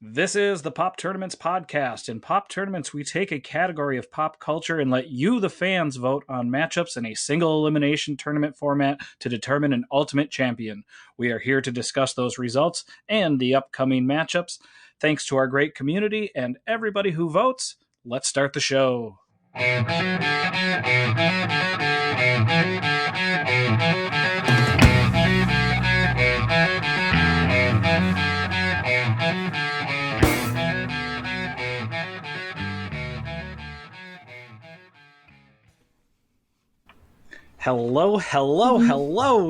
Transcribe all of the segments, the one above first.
This is the Pop Tournaments podcast. In Pop Tournaments, we take a category of pop culture and let you, the fans, vote on matchups in a single elimination tournament format to determine an ultimate champion. We are here to discuss those results and the upcoming matchups. Thanks to our great community and everybody who votes, let's start the show. Hello.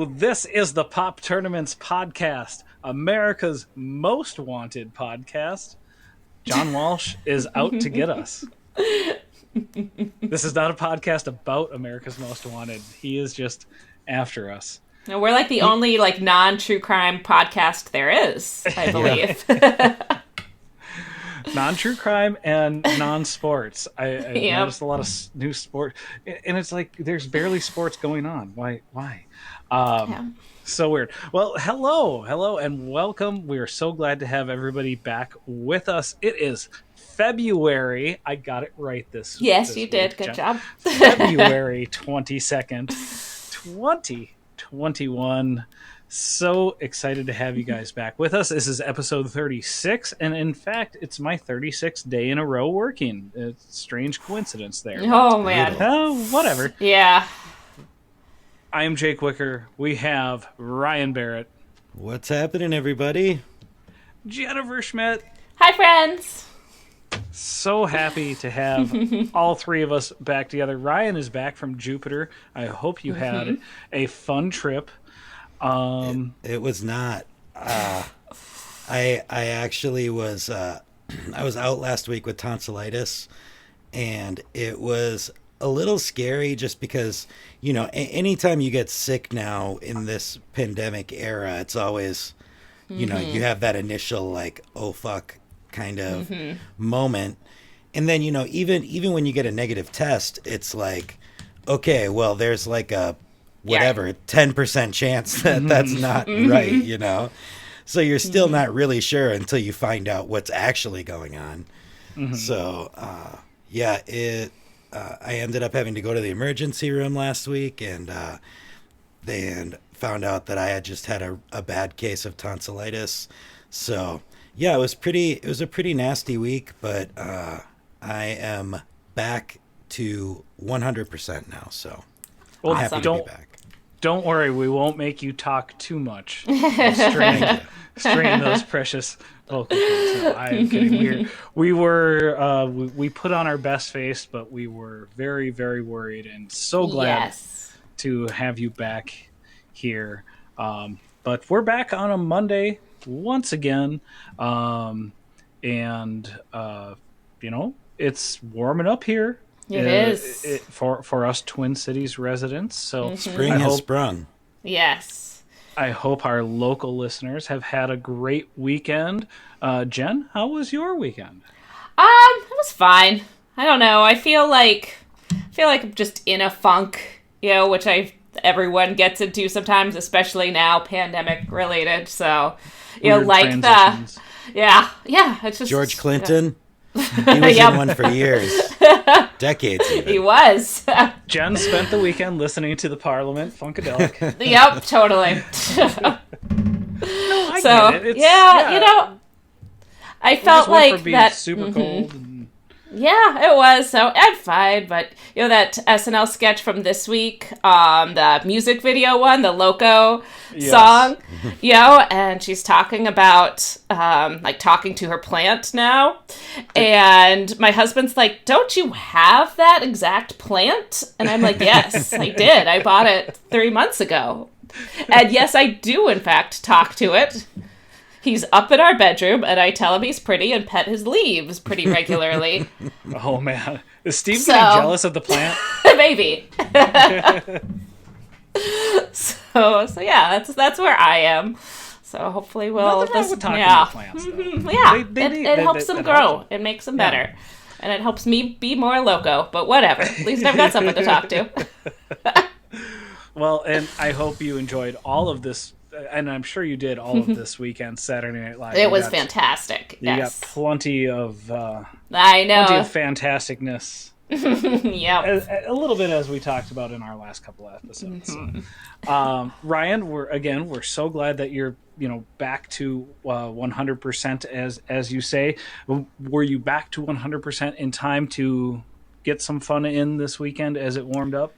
This is the Pop Tournaments podcast, America's most wanted podcast. John Walsh is out to get us. This is not a podcast about America's Most Wanted. He is just after us. No, we're like the only non-true crime podcast there is, I believe. Non-true crime and non-sports. I noticed a lot of new sport, and it's like there's barely sports going on. Why? So weird. Well, hello, and welcome. We are so glad to have everybody back with us. It is February. I got it right this. Yes, this you week, did. Good job. February 22nd, 2021. So excited to have you guys back with us. This is episode 36, and in fact, it's my 36th day in a row working. It's a strange coincidence there. Oh, man. Whatever. Yeah. I am Jake Wicker. We have Ryan Barrett. What's happening, everybody? Jennifer Schmidt. Hi, friends. So happy to have all three of us back together. Ryan is back from Jupiter. I hope you had a fun trip. It was not. I actually was. I was out last week with tonsillitis, and it was a little scary just because anytime you get sick now in this pandemic era, it's always you have that initial like oh fuck kind of moment, and then even when you get a negative test, it's like okay, well there's like a 10% chance that that's not right, so you're still not really sure until you find out what's actually going on. So I ended up having to go to the emergency room last week, and found out that I had just had a bad case of tonsillitis. So yeah, it was a pretty nasty week, but I am back to 100% now, so I'm happy to be back. Don't worry, we won't make you talk too much. Strain those precious vocal cords. No, I am kidding. We put on our best face, but we were very, very worried and so glad to have you back here. But we're back on a Monday once again, and it's warming up here. It is for us Twin Cities residents. So spring has sprung. Yes. I hope our local listeners have had a great weekend. Jen, how was your weekend? It was fine. I don't know. I feel like I'm just in a funk, which everyone gets into sometimes, especially now, pandemic related. So, Weird transitions. It's just George Clinton. He was in one for years. Decades even. He was. Jen spent the weekend listening to the Parliament Funkadelic. Yep, totally. No, I get it. I felt like that super cold. And... Yeah, it was. So and fine, but that SNL sketch from this week, the music video one, the Loco song, and she's talking about talking to her plant now, and my husband's like, "Don't you have that exact plant?" And I'm like, "Yes, I did. I bought it 3 months ago, and yes, I do in fact talk to it." He's up in our bedroom, and I tell him he's pretty and pet his leaves pretty regularly. Oh, man. Is Steve getting jealous of the plant? Maybe. So yeah, that's where I am. So hopefully we'll... Nothing wrong with talking to plants, though. Yeah, it helps them grow. It makes them better. And it helps me be more loco, but whatever. At least I've got someone to talk to. Well, and I hope you enjoyed all of this and I'm sure you did all of this weekend, Saturday Night Live. It was fantastic. You got plenty of I know. Plenty of fantasticness. Yep. A little bit as we talked about in our last couple of episodes. So, Ryan, we're so glad that you're back to 100% as you say. Were you back to 100% in time to get some fun in this weekend as it warmed up?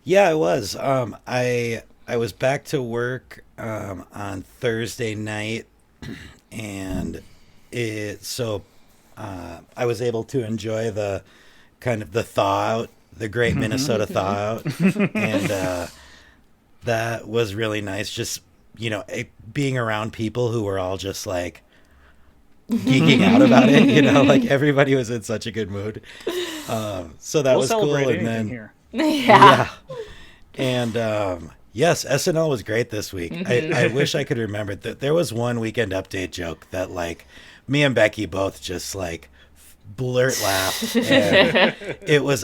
Yeah, I was. I was back to work on Thursday night, and I was able to enjoy the kind of the thaw out, the great Minnesota thaw out, and that was really nice. Just being around people who were all just like geeking out about it. Like everybody was in such a good mood. So that was cool. And then here. Yeah. And yes, SNL was great this week. I wish I could remember that there was one Weekend Update joke that like me and Becky both just like blurt laughed. And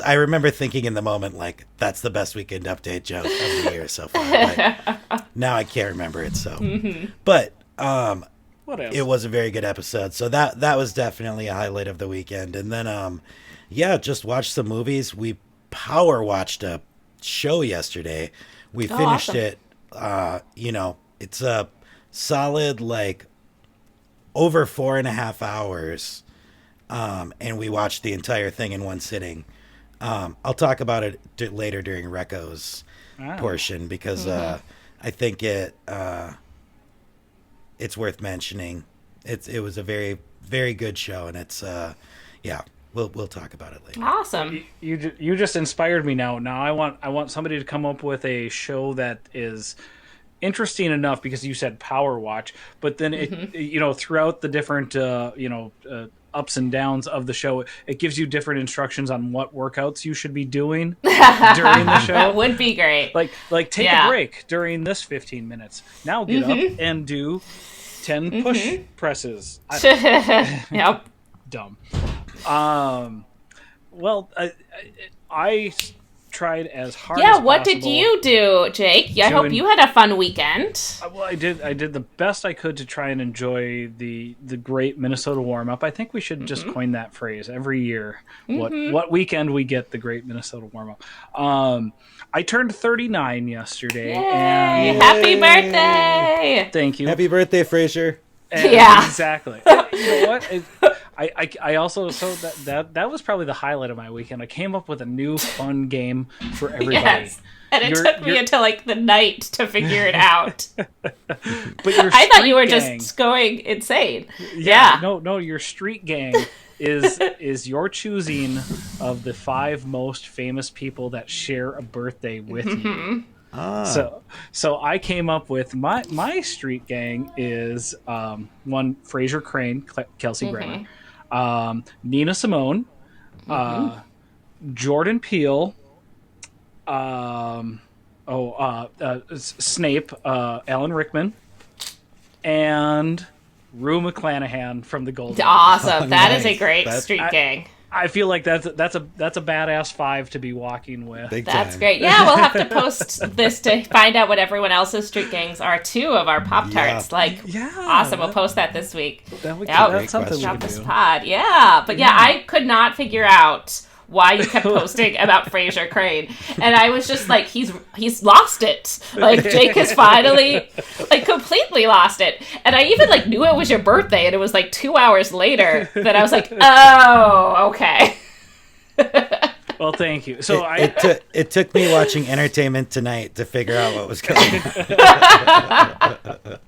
I remember thinking in the moment like that's the best Weekend Update joke of the year so far. But now I can't remember it. So, but it was a very good episode. So that was definitely a highlight of the weekend. And then just watched some movies. We power watched a show yesterday. We finished it. It's a solid like over 4.5 hours, and we watched the entire thing in one sitting. I'll talk about it later during Recco's portion because I think it's worth mentioning. It was a very, very good show, and it's We'll talk about it later. Awesome. You just inspired me now. Now I want somebody to come up with a show that is interesting enough because you said power watch, but then it throughout the different ups and downs of the show, it gives you different instructions on what workouts you should be doing during the show. That would be great. Like take a break during this 15 minutes. Now get up and do 10 push presses. Yep. Dumb. Well, I tried as hard as possible. What did you do, Jake? I hope you had a fun weekend. Well, I did the best I could to try and enjoy the great Minnesota warm-up. I think we should just coin that phrase every year. What weekend we get the great Minnesota warm-up. I turned 39 yesterday. Yay! Happy birthday! Thank you. Happy birthday, Fraser. Exactly. You know what? I also that was probably the highlight of my weekend. I came up with a new fun game for everybody. Yes. And it took me until like the night to figure it out. But I thought you were just going insane. Yeah. No, your street gang is your choosing of the 5 most famous people that share a birthday with you. So I came up with my street gang is one Fraser Crane, Kelsey Grammer, Nina Simone, Jordan Peele, Snape, Alan Rickman, and Rue McClanahan from the Golden. Awesome! That is a great street gang. I feel like that's a badass 5 to be walking with. That's great. Yeah, we'll have to post this to find out what everyone else's street gangs are too of our Pop-Tarts. Awesome. We'll post that this week. That's something we this do. pod. Yeah, but I could not figure out why you kept posting about Fraser Crane, and I was just like, he's lost it. Like Jake has finally completely lost it, and I even knew it was your birthday, and it was 2 hours later that I was like, oh, okay. Well, thank you. So it took me watching Entertainment Tonight to figure out what was going on.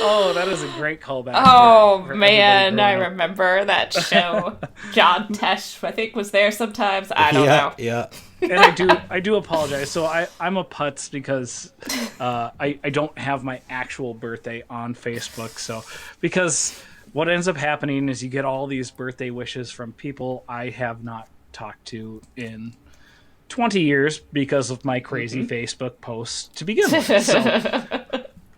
Oh, that is a great callback. Oh, man, I remember that show. John Tesh, I think, was there sometimes. I don't know. Yeah. And I do apologize. So I'm a putz because I don't have my actual birthday on Facebook. So because what ends up happening is you get all these birthday wishes from people I have not talked to in 20 years because of my crazy Facebook posts to begin with. So,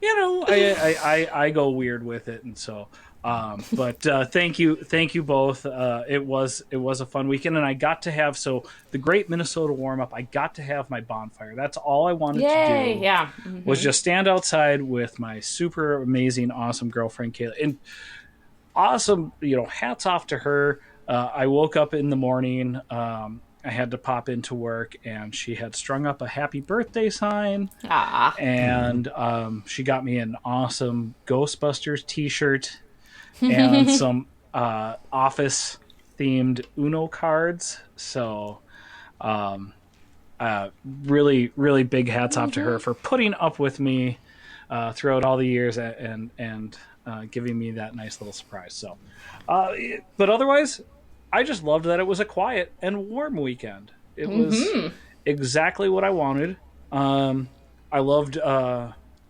I go weird with it, and so But thank you both. It was a fun weekend, and I got to have the Great Minnesota Warm Up. I got to have my bonfire. That's all I wanted to do. Yeah. Was just stand outside with my super amazing, awesome girlfriend Kayla. And awesome, hats off to her. I woke up in the morning. I had to pop into work, and she had strung up a happy birthday sign. Ah. And she got me an awesome Ghostbusters T-shirt and some office themed Uno cards. So really, really big hats off to her for putting up with me throughout all the years and giving me that nice little surprise. So, but otherwise, I just loved that it was a quiet and warm weekend. It was exactly what I wanted. I loved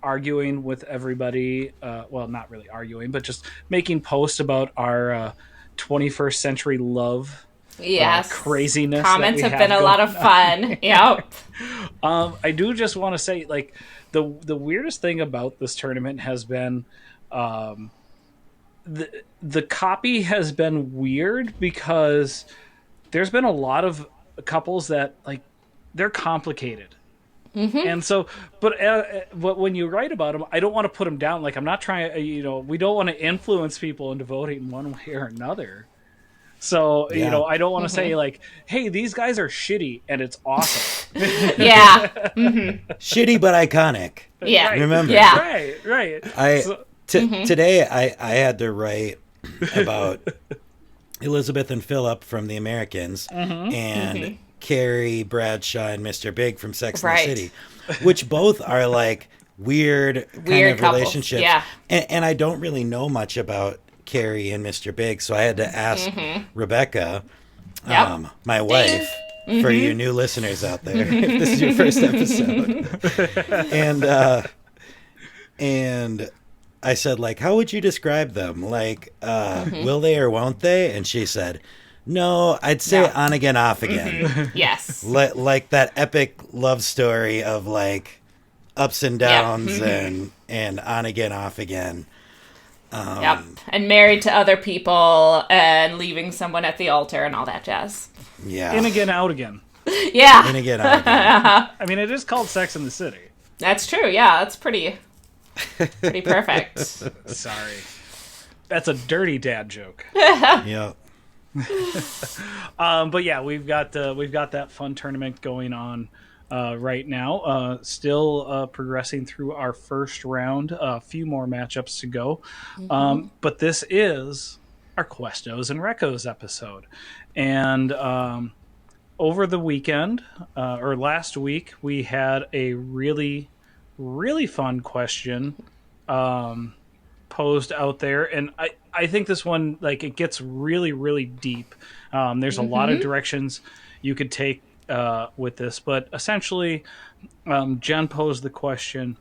arguing with everybody. Well, not really arguing, but just making posts about our 21st century love. Yes. Craziness. Comments have been a lot of fun. Yep. I do just want to say, like, the weirdest thing about this tournament has been the copy has been weird because there's been a lot of couples that, like, they're complicated. And so, but when you write about them, I don't want to put them down. Like, I'm not trying, we don't want to influence people into voting one way or another. So, I don't want to say, like, hey, these guys are shitty and it's awesome. Yeah. Shitty but iconic. Yeah. Right. Remember. Yeah. Right. Today I had to write about Elizabeth and Philip from The Americans and Carrie Bradshaw and Mr. Big from Sex and the City, which both are like weird kind of couples. relationships. Yeah. And I don't really know much about Carrie and Mr. Big, so I had to ask Rebecca, my wife, for you new listeners out there, if this is your first episode. And I said, like, how would you describe them? Like, will they or won't they? And she said, no, I'd say on again, off again. Yes. Like that epic love story of, like, ups and downs and on again, off again. And married to other people and leaving someone at the altar and all that jazz. Yeah. In again, out again. Yeah. In again, out again. I mean, it is called Sex in the City. That's true. Yeah, that's pretty perfect. Sorry. That's a dirty dad joke. Yeah. But yeah, we've got that fun tournament going on right now. Still progressing through our first round. A few more matchups to go. But this is our Questos and Recos episode. And over the weekend, or last week, we had a really, really fun question posed out there. And I think this one, like, it gets really, really deep. There's a lot of directions you could take with this, but essentially, Jen posed the question: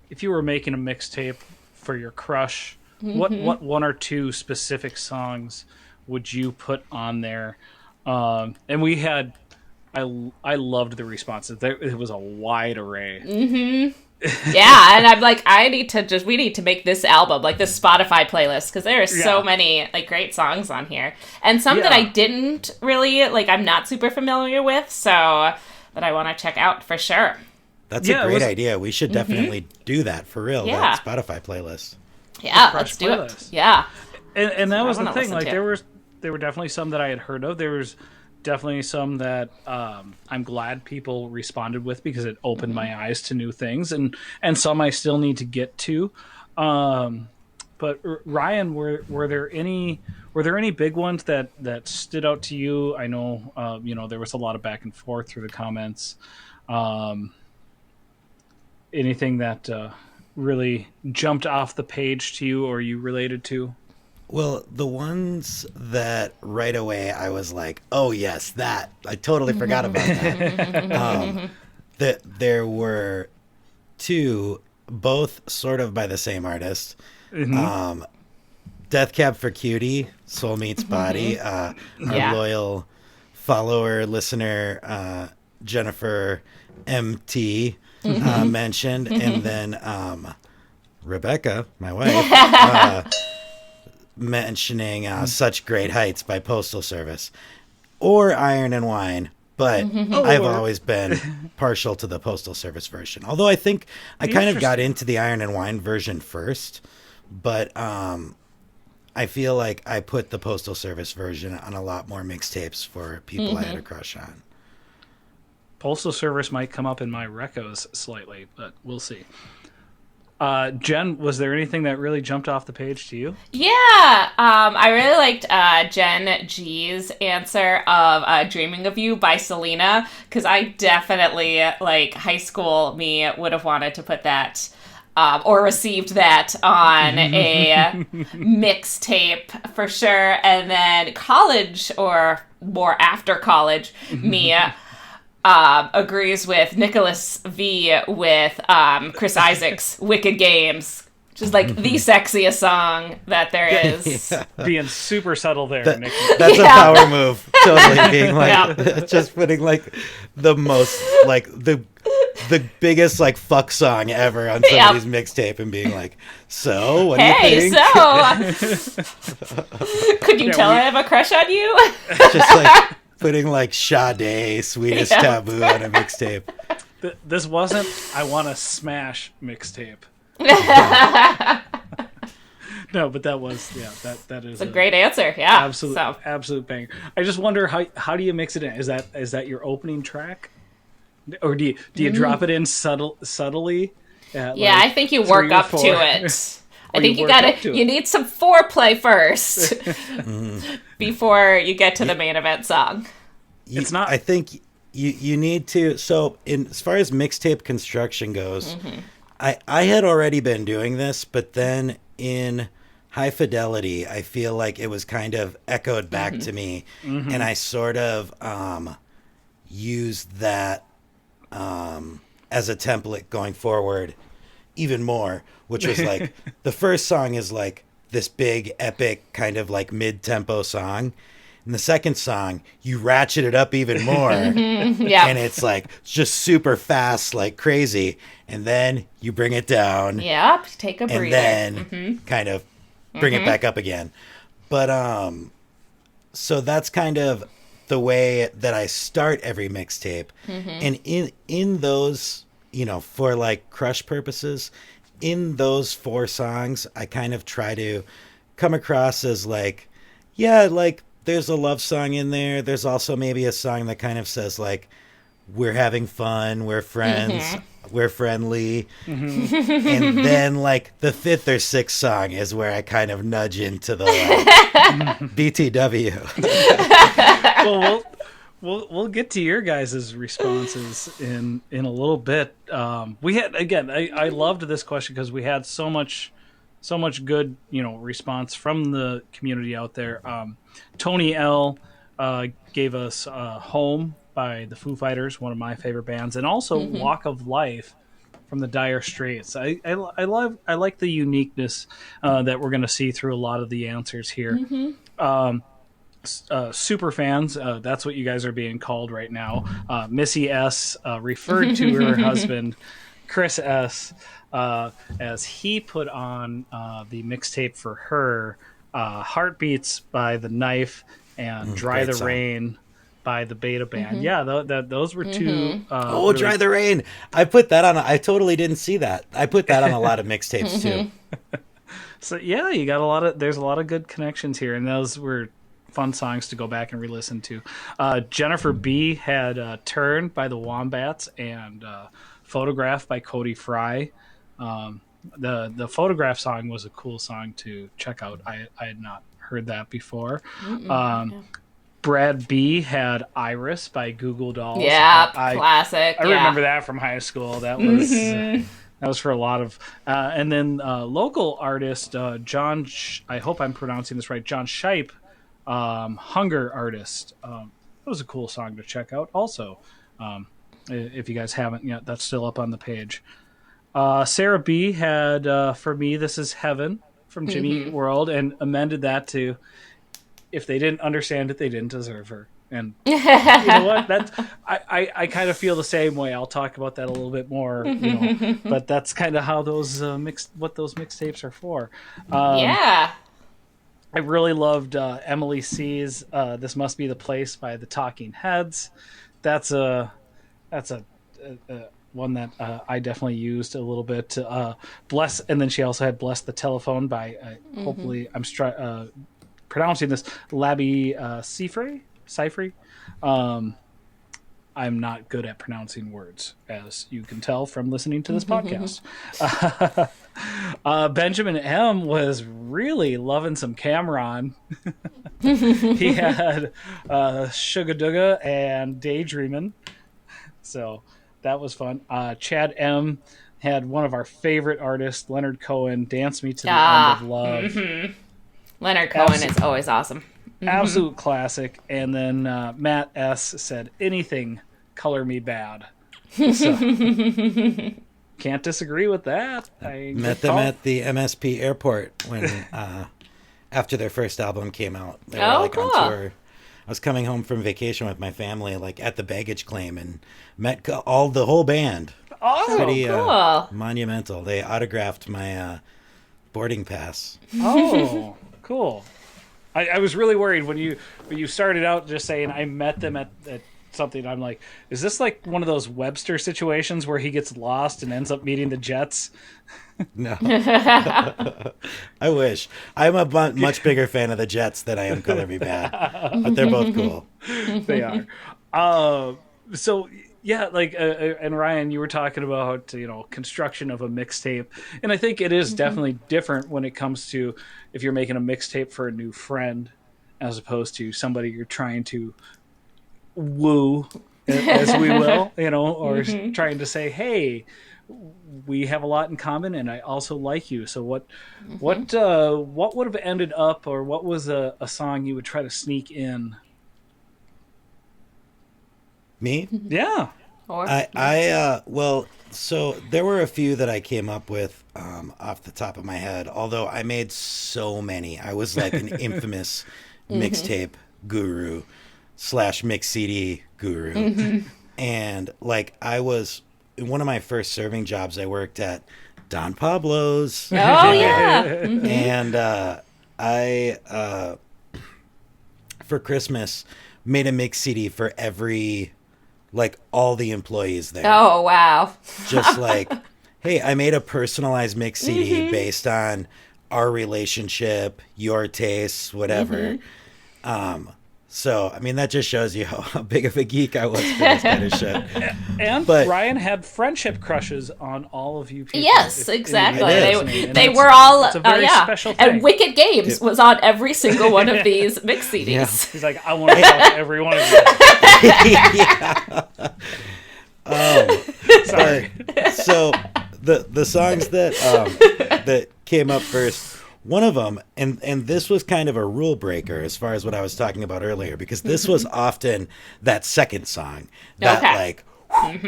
if you were making a mixtape for your crush, what one or two specific songs would you put on there? And we had, I loved the responses. It was a wide array. Yeah, and I'm like, we need to make this album, like this Spotify playlist, because there are so many, like, great songs on here. And some that I didn't really, like, I'm not super familiar with, so that I want to check out for sure. That's a great idea. We should definitely do that for real. Yeah. That Spotify playlist. Yeah, let's do it. Yeah. And that was the thing. Like, there were definitely some that I had heard of. There was definitely some that I'm glad people responded with because it opened my eyes to new things, and some I still need to get to. But Ryan, were there any big ones that stood out to you? I know there was a lot of back and forth through the comments. Anything that really jumped off the page to you or you related to? Well, the ones that right away I was like, oh, yes, that. I totally forgot about that. There were two, both sort of by the same artist. Death Cab for Cutie, Soul Meets Body. Our loyal follower, listener, Jennifer MT, mentioned. And then Rebecca, my wife, mentioning Such Great Heights by Postal Service or Iron and Wine, but I've always been partial to the Postal Service version. Although I think I kind of got into the Iron and Wine version first, but I feel like I put the Postal Service version on a lot more mixtapes for people I had a crush on. Postal Service might come up in my recos slightly, but we'll see. Jen, was there anything that really jumped off the page to you? Yeah, I really liked Jen G's answer of Dreaming of You by Selena, because I definitely, like, high school me would have wanted to put that, or received that on a mixtape for sure. And then college, or more after college, me agrees with Nicholas V with Chris Isaac's Wicked Games, which is like the sexiest song that there is. Being super subtle there, Nick. That's a power move. Totally being like, just putting like the most, like the biggest like fuck song ever on somebody's mixtape and being like, so what do you think? So could you tell I have a crush on you? Just like putting like Sade, Sweetest Taboo on a mixtape. This wasn't I Want to Smash mixtape. No, but that was, that is a great answer. Yeah, absolute banger. I just wonder how do you mix it in? Is that your opening track, or do you drop it in subtly? I think you work up to it. I think you need some foreplay first before you get to the main event song. It's not. I think you need to. So, as far as mixtape construction goes, I had already been doing this, but then in High Fidelity, I feel like it was kind of echoed back to me, and I sort of used that as a template going forward even more, which was like the first song is like this big epic kind of like mid-tempo song, and the second song you ratchet it up even more and it's like just super fast like crazy, and then you bring it down, take a breather, and then kind of bring it back up again. But so that's kind of the way that I start every mixtape. And in those, for like crush purposes, in those 4 songs, I kind of try to come across as like, like there's a love song in there. There's also maybe a song that kind of says like, we're having fun, we're friends, we're friendly. And then like the 5th or 6th song is where I kind of nudge into the BTW. Well, we'll get to your guys' responses in a little bit. We had, again, I loved this question because we had so much good response from the community out there. Tony L gave us Home by the Foo Fighters, one of my favorite bands, and also Walk of Life from the Dire Straits. I like the uniqueness that we're going to see through a lot of the answers here. Super fans, that's what you guys are being called right now. Missy S referred to her husband Chris S as he put on the mixtape for her Heartbeats by The Knife and Dry the Rain by the Beta Band. Those were two. Really... Dry the Rain. I put that on. I totally didn't see that. I put that on a lot of mixtapes too. So you got there's a lot of good connections here, and those were fun songs to go back and re-listen to. Jennifer B had Turn by the Wombats and Photograph by Cody Fry. The Photograph song was a cool song to check out. I had not heard that before. Brad B had Iris by Google Dolls. Classic. I remember that from high school. That was that was for a lot of and then local artist John I hope I'm pronouncing this right, John Shipe, Hunger Artist. That was a cool song to check out also. If you guys haven't yet, that's still up on the page. Sarah B had For Me This Is Heaven from Jimmy Eat World, and amended that to, if they didn't understand it, they didn't deserve her. And you know what? That's I kind of feel the same way. I'll talk about that a little bit more, but that's kind of how those those mixtapes are for. I really loved Emily C's "This Must Be the Place" by the Talking Heads. That's a that's a one that I definitely used a little bit. Bless, and then she also had "Bless the Telephone" by hopefully I'm pronouncing this Labi Sifri. I'm not good at pronouncing words, as you can tell from listening to this podcast. Benjamin M was really loving some Cameron. He had Sugar Dugga and Daydreamin'. So that was fun. Chad M had one of our favorite artists, Leonard Cohen, "Dance Me to the End of Love." Mm-hmm. Leonard Cohen is always awesome. Absolute classic. And then Matt S said, "Anything, Color Me Bad." So, can't disagree with that. I met them at the MSP airport when after their first album came out. They were cool. on tour. I was coming home from vacation with my family, at the baggage claim, and met the whole band. Oh, pretty cool. monumental. They autographed my boarding pass. Oh, cool. I was really worried when you started out just saying I met them at something. I'm like, is this like one of those Webster situations where he gets lost and ends up meeting the Jets? No. I wish. I'm a much bigger fan of the Jets than I am Color Me Bad. But they're both cool. They are. So yeah, and Ryan, you were talking about construction of a mixtape, and I think it is definitely different when it comes to if you're making a mixtape for a new friend as opposed to somebody you're trying to woo, as we will, or trying to say, hey, we have a lot in common and I also like you. So what would have ended up, or what was a song you would try to sneak in? Me? Yeah. Well, so there were a few that I came up with off the top of my head, although I made so many. I was like an infamous mixtape guru / mix CD guru. And I was, in one of my first serving jobs, I worked at Don Pablo's. Oh, yeah. And I, for Christmas, made a mix CD for all the employees there. Oh, wow. Just hey, I made a personalized mix CD based on our relationship, your tastes, whatever. So, I mean, that just shows you how big of a geek I was for this kind of shit. And Ryan had friendship crushes on all of you people. Yes, exactly. They that's, were all, it's a very special thing. And Wicked Games was on every single one of these mix CDs. Yeah. He's like, I want to talk to every one of you. Sorry. So, the songs that that came up first, one of them, and this was kind of a rule breaker as far as what I was talking about earlier, because this was often that second song that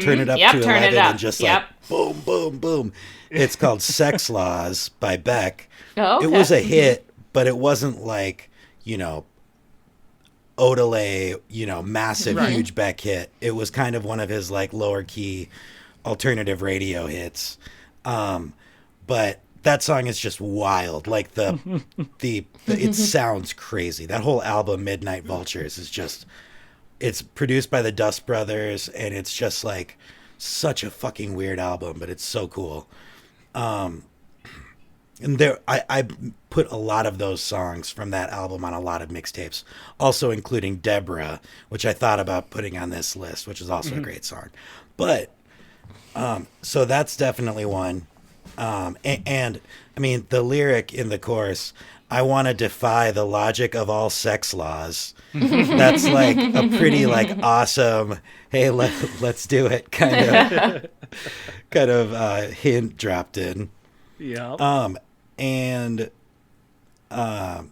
turn it up to 11 and just boom, boom, boom. It's called Sex Laws by Beck. Oh, okay. It was a hit, but it wasn't Odelay, massive, huge Beck hit. It was kind of one of his lower key alternative radio hits. But that song is just wild. It sounds crazy. That whole album, Midnight Vultures, is just, it's produced by the Dust Brothers, and it's just such a fucking weird album, but it's so cool. And I put a lot of those songs from that album on a lot of mixtapes, also including Deborah, which I thought about putting on this list, which is also a great song. But, so that's definitely one. And I mean, the lyric in the chorus, I want to defy the logic of all sex laws. That's a pretty awesome, hey, let's do it kind of hint dropped in. Yeah. And the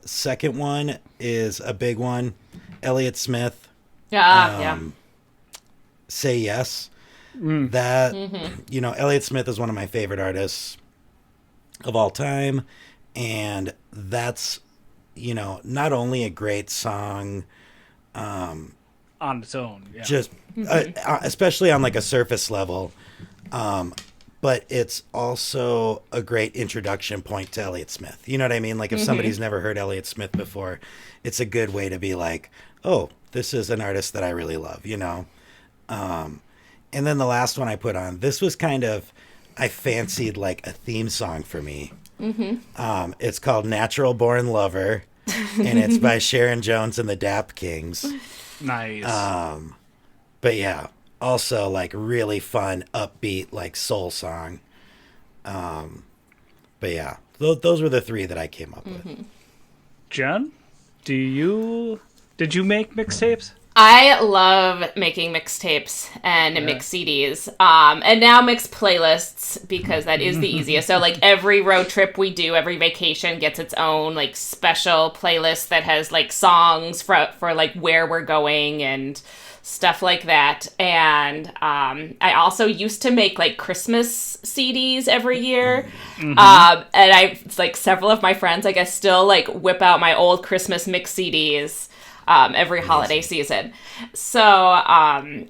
second one is a big one. Elliott Smith. Say Yes. That, Elliott Smith is one of my favorite artists of all time. And that's, not only a great song, on its own. Yeah. Just, especially on a surface level, but it's also a great introduction point to Elliott Smith. You know what I mean? Like if somebody's never heard Elliott Smith before, it's a good way to be like, oh, this is an artist that I really love, you know? And then the last one I put on, this was kind of, I fancied like a theme song for me. It's called Natural Born Lover, and it's by Sharon Jones and the Dap Kings. Nice. But yeah, also like really fun, upbeat, like soul song. But yeah, those were the three that I came up with. Jen, did you make mixtapes? I love making mixtapes and mix CDs, and now mix playlists because that is the easiest. So like every road trip we do, every vacation gets its own like special playlist that has like songs for like where we're going and stuff like that. And I also used to make like Christmas CDs every year. And it's like several of my friends, I guess, still like whip out my old Christmas mix CDs every holiday season. So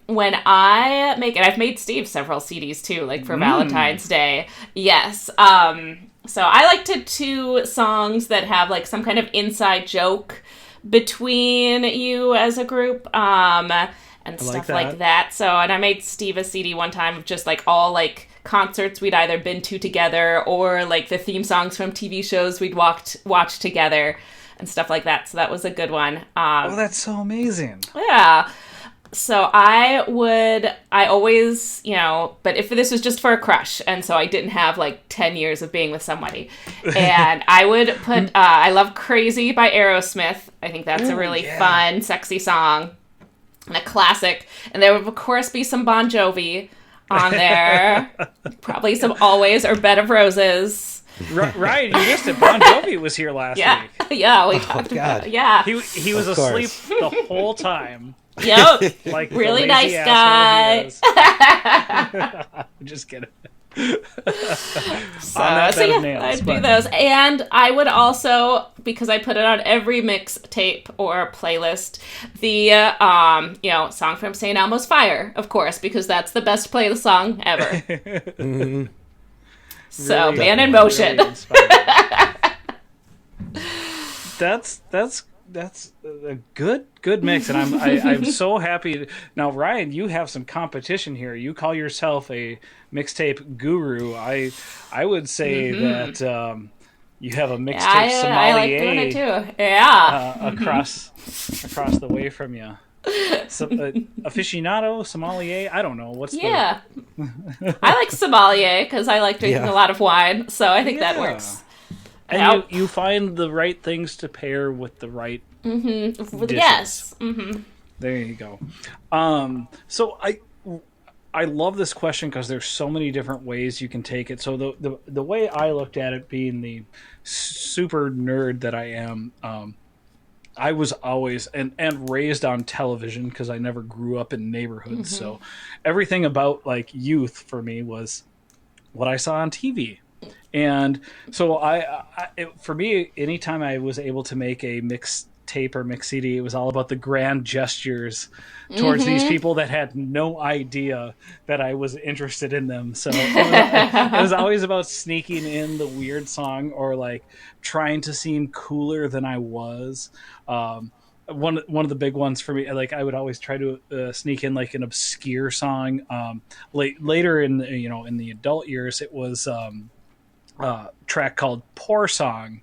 when I make it, I've made Steve several CDs too, like for Valentine's Day. Yes. So I like to do songs that have like some kind of inside joke between you as a group, and stuff like that. So, and I made Steve a CD one time of just like all like concerts we'd either been to together or like the theme songs from TV shows we'd watched together and stuff like that. So that was a good one. Oh, that's so amazing. Yeah. So I always, you know, but if this was just for a crush, and so I didn't have like 10 years of being with somebody, and I would put, I love Crazy by Aerosmith. I think that's a really fun, sexy song and a classic. And there would, of course, be some Bon Jovi on there. Probably some Always or Bed of Roses. Ryan, you missed it. Bon Jovi was here last week. Yeah, we talked about it. Yeah. He was asleep the whole time. Yep. Like really nice guy. Just kidding. I'd do those. And I would also, because I put it on every mixtape or playlist, the song from St. Elmo's Fire, of course, because that's the best playlist song ever. So, really, Man in Motion. Really that's a good mix, and I'm so happy. Now, Ryan, you have some competition here. You call yourself a mixtape guru. I would say that you have a mixtape sommelier. I like doing it too. Yeah, across the way from you. Aficionado, sommelier, I don't know. I like sommelier because I like drinking a lot of wine, so I think that works. And you find the right things to pair with the right dishes. Yes. There you go. So I love this question because there's so many different ways you can take it. So the way I looked at it, being the super nerd that I am, I was always and raised on television because I never grew up in neighborhoods. So everything about like youth for me was what I saw on TV. And so for me, anytime I was able to make a mix tape or mix CD, it was all about the grand gestures towards these people that had no idea that I was interested in them. So it was always about sneaking in the weird song or like trying to seem cooler than I was. One of the big ones for me, like I would always try to sneak in like an obscure song. Later in the adult years, it was a track called "Poor Song"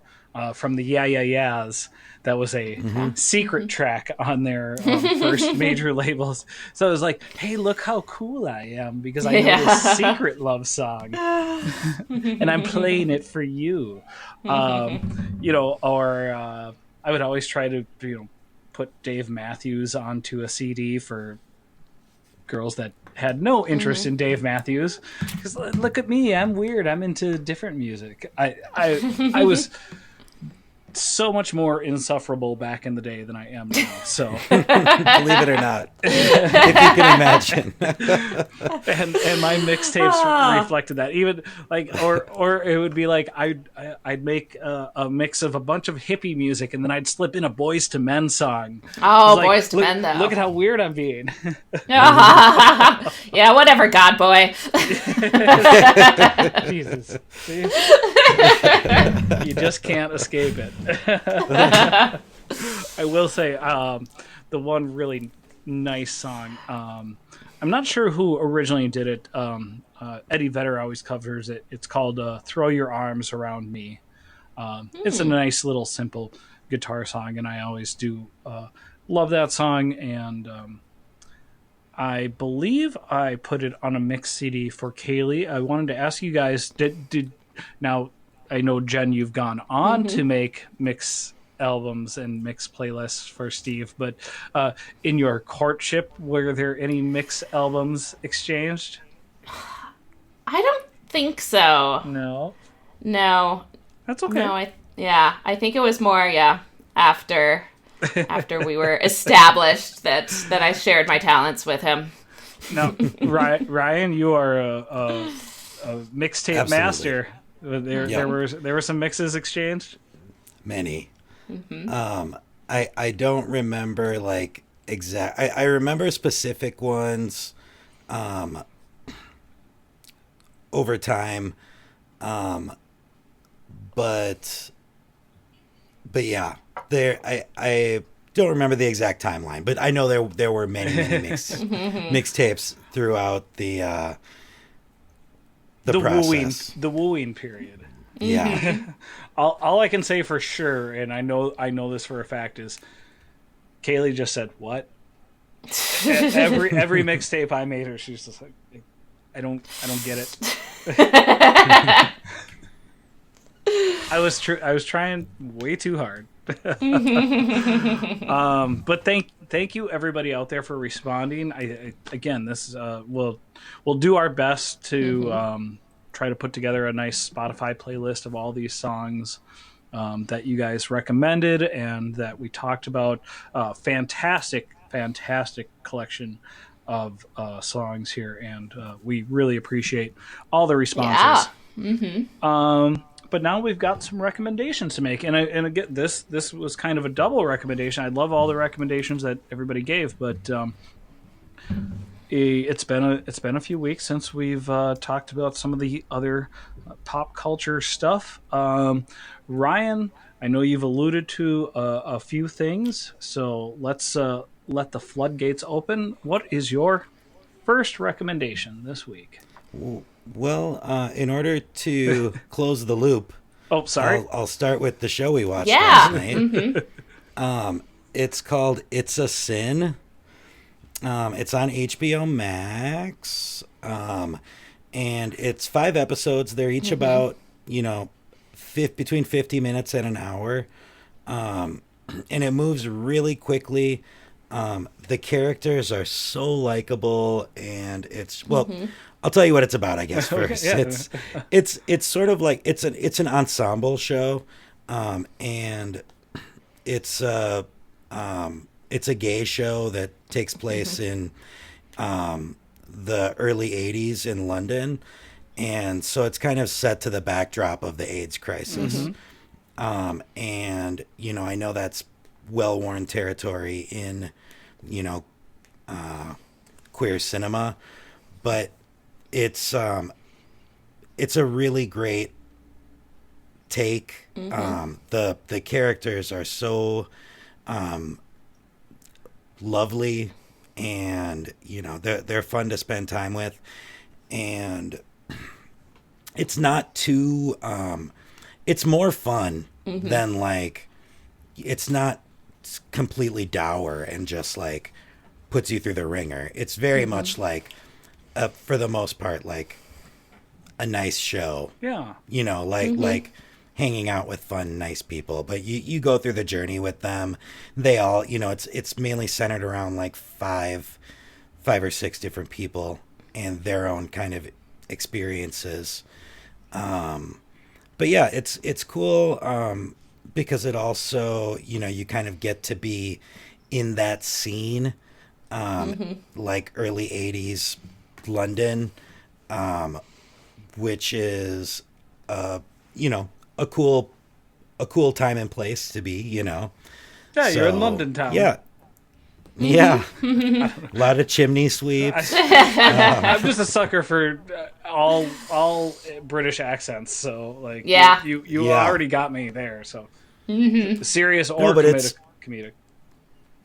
from the Yeah Yeah Yeahs. That was a secret track on their first major labels. So I was like, hey, look how cool I am because I know this secret love song. And I'm playing it for you. I would always try to, put Dave Matthews onto a CD for girls that had no interest in Dave Matthews. Because look at me, I'm weird. I'm into different music. I was so much more insufferable back in the day than I am now. So believe it or not, if you can imagine. and my mixtapes reflected that. Even like, or it would be like I'd make a mix of a bunch of hippie music, and then I'd slip in a Boys to Men song. Oh, like, Boys to Men, though. Look at how weird I'm being. Yeah, whatever, God boy. Jesus. See? You just can't escape it. I will say, the one really nice song, I'm not sure who originally did it. Eddie Vedder always covers it. It's called Throw Your Arms Around Me. It's a nice little simple guitar song, and I always do love that song. And I believe I put it on a mix CD for Kaylee. I wanted to ask you guys, did now I know, Jen, you've gone on to make mix albums and mix playlists for Steve, but in your courtship, were there any mix albums exchanged? I don't think so. No. That's okay. No, I think it was more, after we were established that I shared my talents with him. Now, Ryan, you are a mixtape master. There were some mixes exchanged. Many. I don't remember like exact. I remember specific ones. Over time, but yeah, I don't remember the exact timeline, but I know there were many mixtapes throughout the process. The wooing period. Yeah. All I can say for sure, and I know this for a fact, is Kaylee just said what? every mixtape I made her, she's just like, I don't get it. I was trying way too hard. But thank you everybody out there for responding. Again, this we'll do our best to try to put together a nice Spotify playlist of all these songs that you guys recommended and that we talked about. Fantastic collection of songs here, and we really appreciate all the responses. But now we've got some recommendations to make, and again, this was kind of a double recommendation. I love all the recommendations that everybody gave, but it's been a few weeks since we've talked about some of the other pop culture stuff. Ryan, I know you've alluded to a few things, so let's let the floodgates open. What is your first recommendation this week? Well, in order to close the loop, I'll start with the show we watched last night. It's called It's a Sin. It's on HBO Max, and it's 5 episodes. They're each about between 50 minutes and an hour, and it moves really quickly. The characters are so likable, and it's I'll tell you what it's about, I guess, first. Yeah. It's sort of like it's an ensemble show, and it's a gay show that takes place in the early 80s in London, and so it's kind of set to the backdrop of the AIDS crisis. And I know that's well-worn territory in queer cinema, but it's a really great take. The characters are so lovely, and they're fun to spend time with, and it's not too it's more fun than like, it's not completely dour and just like puts you through the ringer. It's very much like for the most part like a nice show. Yeah. Like hanging out with fun, nice people, but you go through the journey with them. They all, it's mainly centered around like five or six different people and their own kind of experiences. But yeah, it's cool. because it also, you kind of get to be in that scene, like early 80s London, which is, you know, a cool, a cool time and place to be. Yeah, you're in So, London town. yeah. Yeah. A lot of chimney sweeps. I'm just a sucker for all British accents, so like Yeah. you Yeah. already got me there. So serious or No, but comedic.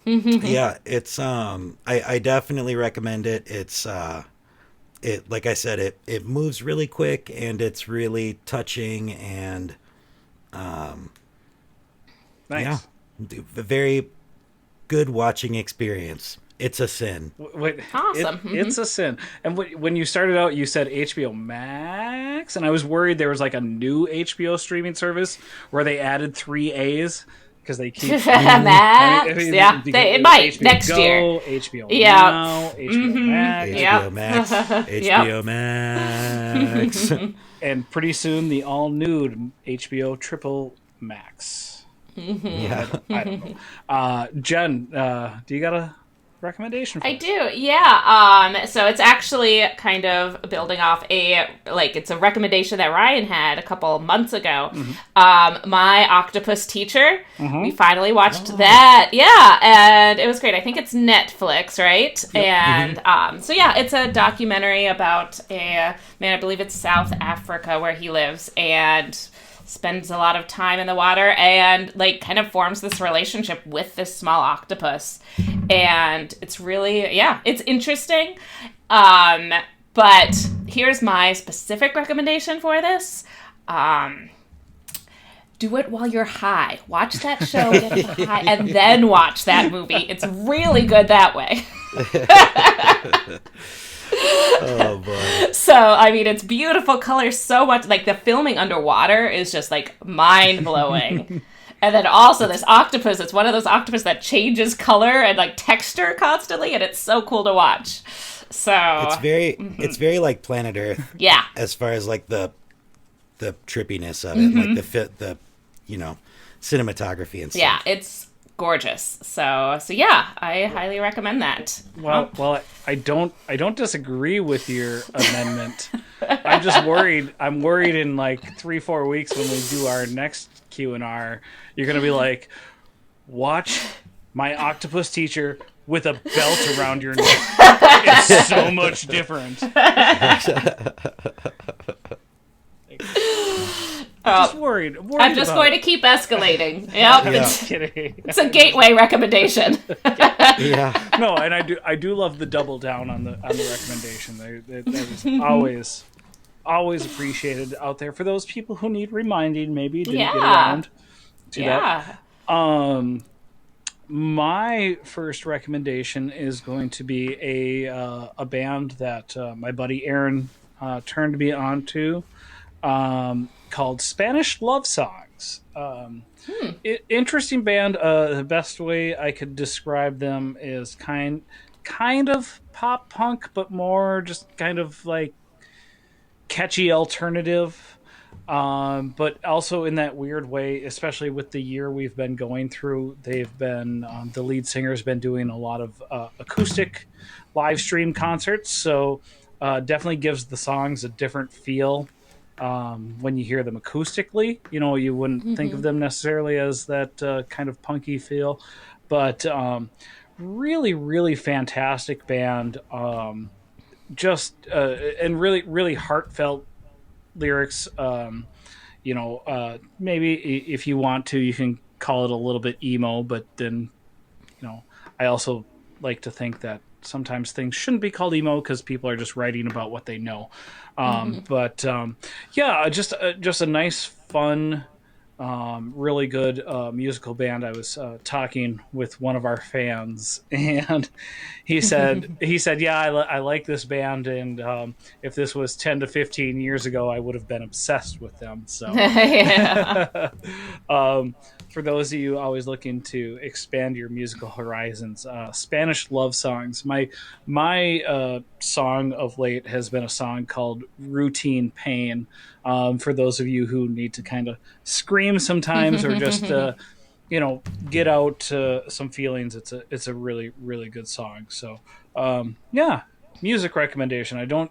yeah, it's I definitely recommend it. It's it like I said, it moves really quick and it's really touching and yeah, Nice. a very good watching experience. It's a sin. Wait, Awesome. it's a sin. And when you started out, you said HBO Max, and I was worried there was like a new HBO streaming service where they added 3 A's because they keep Max. Yeah, it might HBO next Go, year. HBO Yeah. Now, HBO Max, Yeah. HBO Max. HBO Max. and pretty soon the all new HBO Triple Max. Yeah. I don't know. Jen, do you got a recommendation for I us? do, yeah. So it's actually kind of building off it's a recommendation that Ryan had a couple months ago. My Octopus Teacher. We finally watched that. Yeah, and it was great. I think it's Netflix, right? And so yeah, it's a documentary about a man, I believe it's South Africa where he lives, and spends a lot of time in the water and like kind of forms this relationship with this small octopus, and it's really it's interesting, but here's my specific recommendation for this. Do it while you're high. Watch that show, get high, and then watch that movie. It's really good that way. Oh boy. So, I mean, it's beautiful colors, so much. Like, the filming underwater is just, like, mind-blowing. And then also this octopus, it's one of those octopus that changes color and, like, texture constantly, and it's so cool to watch. So... It's very like Planet Earth. Yeah. As far as, like, the trippiness of it. Like, the cinematography and stuff. Yeah, it's gorgeous. So yeah, I highly recommend that. Well, I don't disagree with your amendment. I'm just worried. I'm worried in like 3-4 weeks when we do our next Q&R, you're gonna be like, watch My Octopus Teacher with a belt around your neck. It's so much different. Just worried. I'm just going to keep escalating. Yep, Just kidding. it's a gateway recommendation. Yeah. No, and I do love the double down on the recommendation. That is always appreciated out there for those people who need reminding. Maybe didn't get around to that. My first recommendation is going to be a band that my buddy Aaron turned me on to. Called Spanish Love Songs. Interesting band. The best way I could describe them is kind of pop punk, but more just kind of like catchy alternative. But also in that weird way, especially with the year we've been going through, they've been the lead singer's been doing a lot of acoustic live stream concerts, so definitely gives the songs a different feel. When you hear them acoustically, you wouldn't think of them necessarily as that kind of punky feel, but really, really fantastic band. Just and really, really heartfelt lyrics. Maybe if you want to, you can call it a little bit emo, but then, I also like to think that sometimes things shouldn't be called emo because people are just writing about what they know. But just a nice, fun, really good musical band. I was talking with one of our fans, and he said, yeah, I like this band, and if this was 10 to 15 years ago, I would have been obsessed with them. So, for those of you always looking to expand your musical horizons, Spanish Love Songs. My song of late has been a song called Routine Pain. For those of you who need to kind of scream scream sometimes or just get out some feelings. It's a really, really good song. So yeah, music recommendation. I don't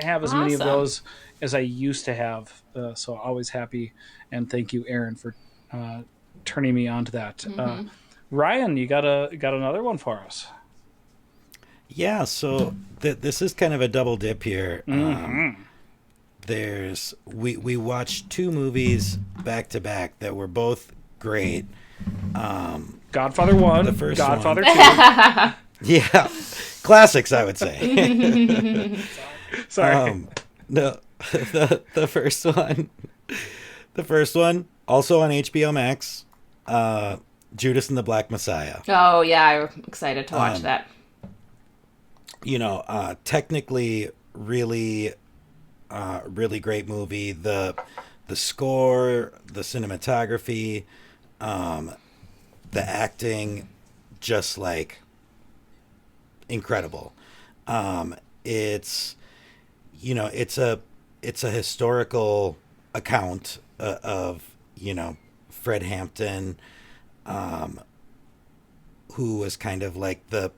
have as many of those as I used to have. So always happy, and thank you, Aaron, for turning me on to that. Ryan, you got another one for us? Yeah, so this is kind of a double dip here. We watched two movies back to back that were both great. Godfather 1, the first Godfather one. 2. Yeah, classics, I would say. Sorry. No, the first one, also on HBO Max. Judas and the Black Messiah. Oh yeah, I'm excited to watch that. Technically, really great movie. The score, the cinematography, the acting, just like incredible. It's a historical account of Fred Hampton, who was kind of like the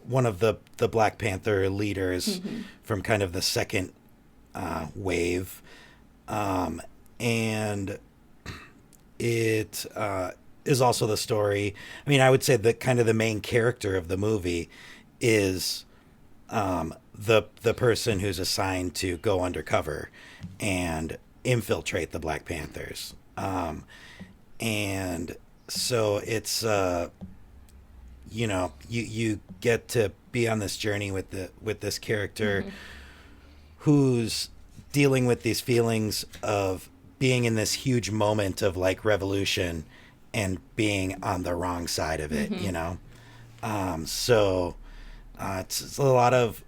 one of the Black Panther leaders from kind of the second wave, and it is also the story. I mean, I would say that kind of the main character of the movie is the person who's assigned to go undercover and infiltrate the Black Panthers, and so it's you get to be on this journey with this character who's dealing with these feelings of being in this huge moment of like revolution and being on the wrong side of it, so it's a lot of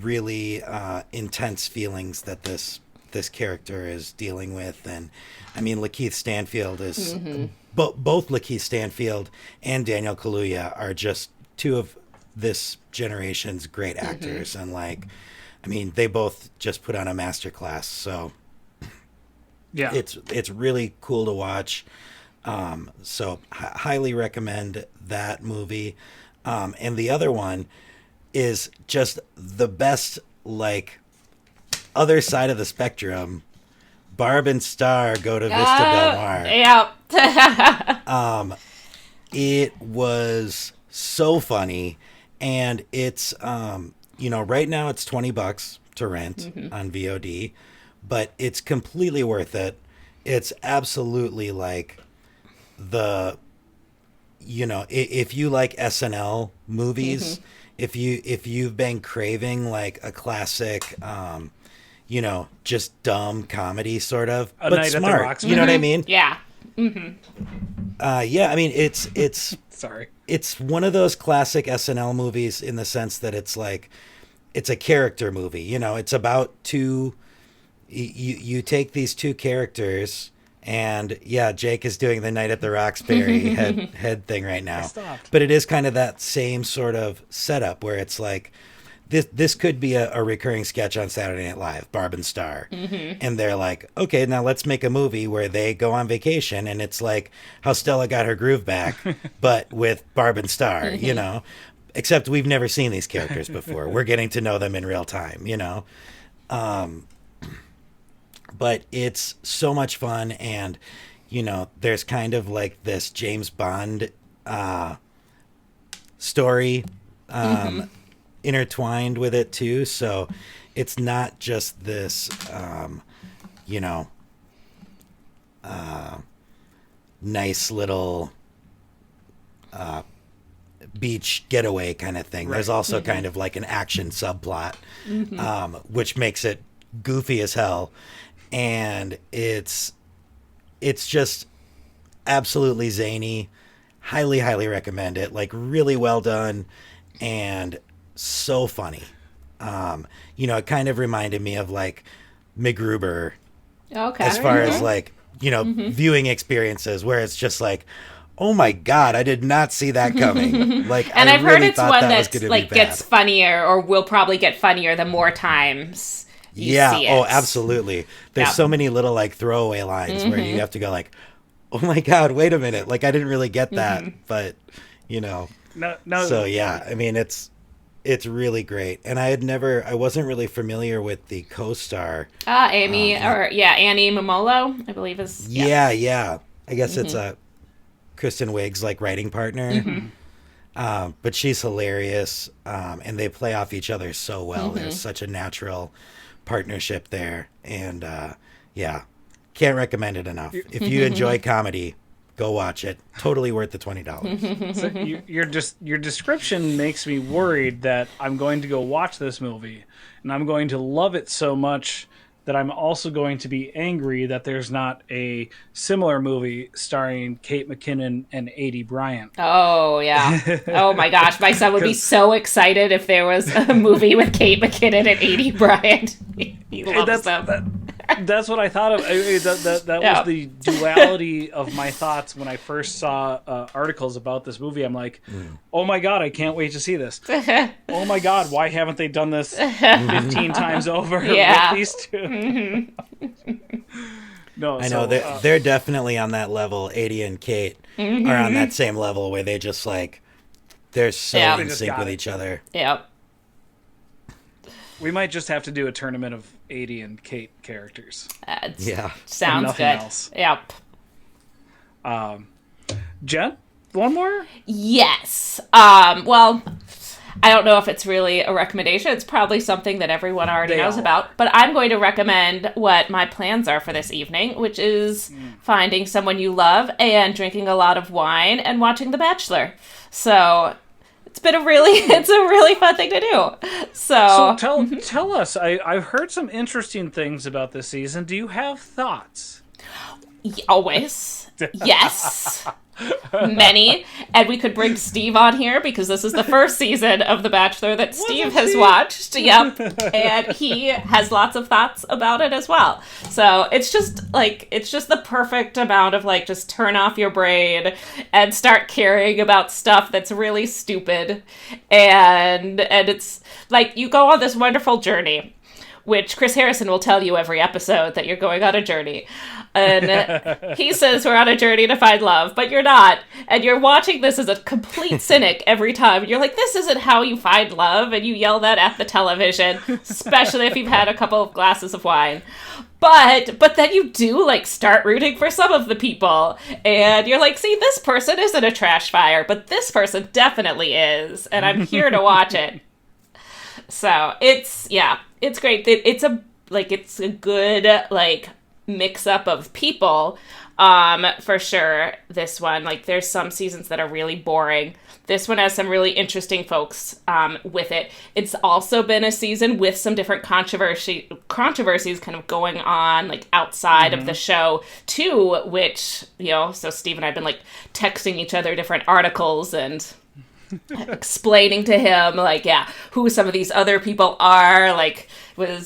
really intense feelings that this character is dealing with. And I mean, Lakeith Stanfield is both Lakeith Stanfield and Daniel Kaluuya are just two of this generation's great actors. And like, I mean, they both just put on a masterclass. So yeah, it's really cool to watch. So highly recommend that movie. And the other one is just the best, like, other side of the spectrum. Barb and Star go to Vista Del Mar. Yeah. It was so funny, and it's right now it's $20 to rent on VOD, but it's completely worth it. It's absolutely like if you like SNL movies, if you've been craving like a classic just dumb comedy sort of, but smart. You know what I mean? Yeah. Yeah, I mean it's sorry. It's one of those classic SNL movies in the sense that it's like it's a character movie. It's about two. You take these two characters, and yeah, Jake is doing the Night at the Roxbury head thing right now. But it is kind of that same sort of setup where it's like this could be a recurring sketch on Saturday Night Live, Barb and Star. And they're like, okay, now let's make a movie where they go on vacation, and it's like How Stella Got Her Groove Back, but with Barb and Star, except we've never seen these characters before. We're getting to know them in real time, but it's so much fun. And, there's kind of like this James Bond story intertwined with it too. So it's not just this, nice little beach getaway kind of thing. Right. There's also kind of like an action subplot, which makes it goofy as hell. And it's just absolutely zany. Highly, highly recommend it. Like, really well done and so funny. It kind of reminded me of like MacGruber. Okay. As far as like, viewing experiences where it's just like, oh my God, I did not see that coming. Like, and I've really heard it's one that that's like gets funnier or will probably get funnier the more times Yeah. see it. Oh, absolutely. There's so many little like throwaway lines where you have to go like, oh my God, wait a minute. Like I didn't really get that, but you know. No. So yeah, I mean it's really great. And I wasn't really familiar with the co-star. Annie Momolo, I believe is. Yeah. I guess it's a Kristen Wiig's like writing partner. But she's hilarious. And they play off each other so well. There's such a natural partnership there. And yeah, can't recommend it enough. If you enjoy comedy, go watch it. Totally worth the $20. So your description makes me worried that I'm going to go watch this movie and I'm going to love it so much that I'm also going to be angry that there's not a similar movie starring Kate McKinnon and Aidy Bryant. Oh, yeah. Oh, my gosh. My son would be so excited if there was a movie with Kate McKinnon and Aidy Bryant. He loves them. That's what I thought of. That was the duality of my thoughts when I first saw articles about this movie. I'm like, oh my God, I can't wait to see this. Oh my God, why haven't they done this 15 times over with these two? No, I know they're definitely on that level. Aidy and Kate are on that same level where they just like, they're so in sync with each other. Yep. We might just have to do a tournament of Aidy and Kate characters. Sounds good. Else. Yep. Jen, one more? Yes. Well, I don't know if it's really a recommendation. It's probably something that everyone already knows about. But I'm going to recommend what my plans are for this evening, which is finding someone you love and drinking a lot of wine and watching The Bachelor. So it's a really fun thing to do. So tell us. I've heard some interesting things about this season. Do you have thoughts? Always. Yes. Many. And we could bring Steve on here because this is the first season of The Bachelor that Steve has watched. Yep. And he has lots of thoughts about it as well. So it's just the perfect amount of like just turn off your brain and start caring about stuff that's really stupid. And it's like you go on this wonderful journey, which Chris Harrison will tell you every episode that you're going on a journey. And he says we're on a journey to find love, but you're not. And you're watching this as a complete cynic every time. You're like, this isn't how you find love. And you yell that at the television, especially if you've had a couple of glasses of wine. But then you do like start rooting for some of the people. And you're like, see, this person isn't a trash fire, but this person definitely is. And I'm here to watch it. So it's great. It's a good like mix up of people, for sure. This one, like, there's some seasons that are really boring. This one has some really interesting folks with it. It's also been a season with some different controversies kind of going on, like, outside of the show, too, which, so Steve and I have been, like, texting each other different articles and explaining to him, like, who some of these other people are. Like,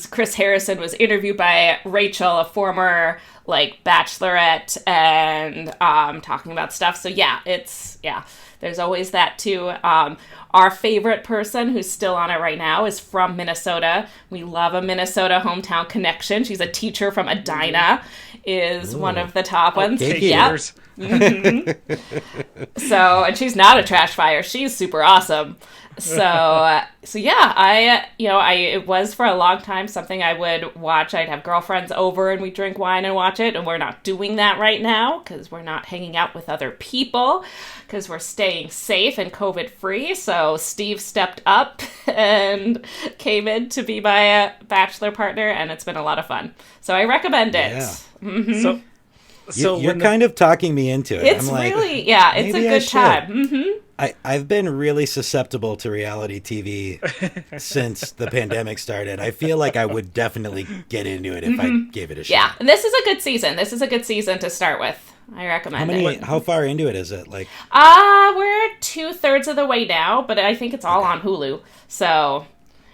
Chris Harrison was interviewed by Rachel, a former, like, bachelorette, and talking about stuff. So, there's always that, too. Our favorite person who's still on it right now is from Minnesota. We love a Minnesota hometown connection. She's a teacher from Edina, is one of the top ones. Yep. So, and she's not a trash fire. She's super awesome. It was for a long time something I would watch. I'd have girlfriends over and we'd drink wine and watch it. And we're not doing that right now because we're not hanging out with other people because we're staying safe and COVID free. So Steve stepped up and came in to be my bachelor partner, and it's been a lot of fun. So I recommend it. Yeah. Mm-hmm. So you're kind of talking me into it. It's really, it's a good time. Mm-hmm. I've been really susceptible to reality TV since the pandemic started. I feel like I would definitely get into it if I gave it a shot. Yeah, and this is a good season. This is a good season to start with. I recommend it. How far into it is it? Like, we're 2/3 of the way now, but I think it's all on Hulu. So,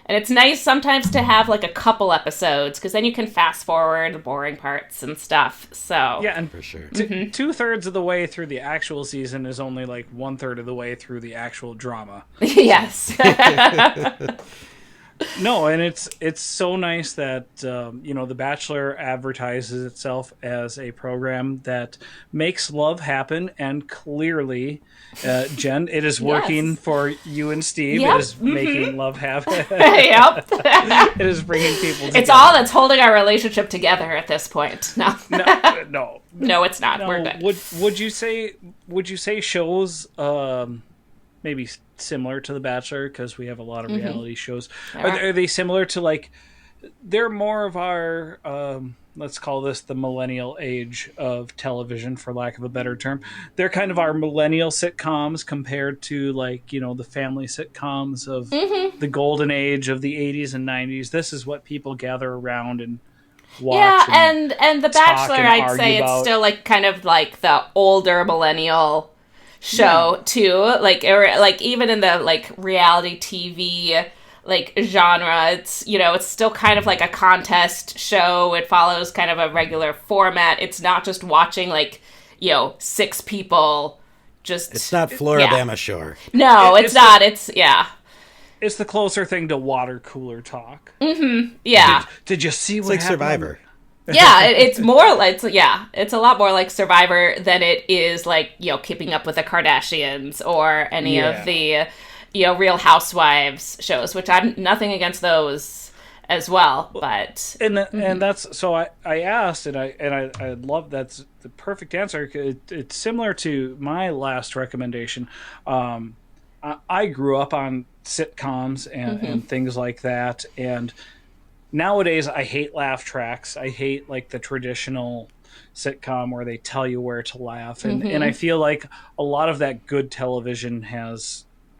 and it's nice sometimes to have like a couple episodes because then you can fast forward the boring parts and stuff. So yeah, and for sure, 2/3 of the way through the actual season is only like 1/3 of the way through the actual drama. Yes. No, and it's so nice that The Bachelor advertises itself as a program that makes love happen, and clearly, Jen, it is working Yes. for you and Steve. Yep. It is making love happen. Yep. It is bringing people together. It's all that's holding our relationship together at this point. No. No, It's not. We're good. Would you say shows maybe similar to The Bachelor, because we have a lot of reality shows? Are they similar to, like, they're more of our let's call this the millennial age of television, for lack of a better term. They're kind of our millennial sitcoms compared to, like, the family sitcoms of the golden age of the 80s and 90s. This is what people gather around and watch. Yeah, and The Bachelor, I'd say it's still like kind of like the older millennial show too. Like, or like even in the like reality TV like genre, it's it's still kind of like a contest show. It follows kind of a regular format. It's not just watching like 6 people just. It's not Floribama Shore. No, it's not. It's the closer thing to water cooler talk. Mm-hmm. Yeah. Did you see what like happened? Survivor. Yeah, it's more like it's a lot more like Survivor than it is like Keeping Up with the Kardashians or any of the Real Housewives shows, which I'm nothing against those as well, but and that's so I asked and I love that's the perfect answer. It's similar to my last recommendation. I grew up on sitcoms and things like that, and nowadays I hate laugh tracks. I hate like the traditional sitcom where they tell you where to laugh, and I feel like a lot of that good television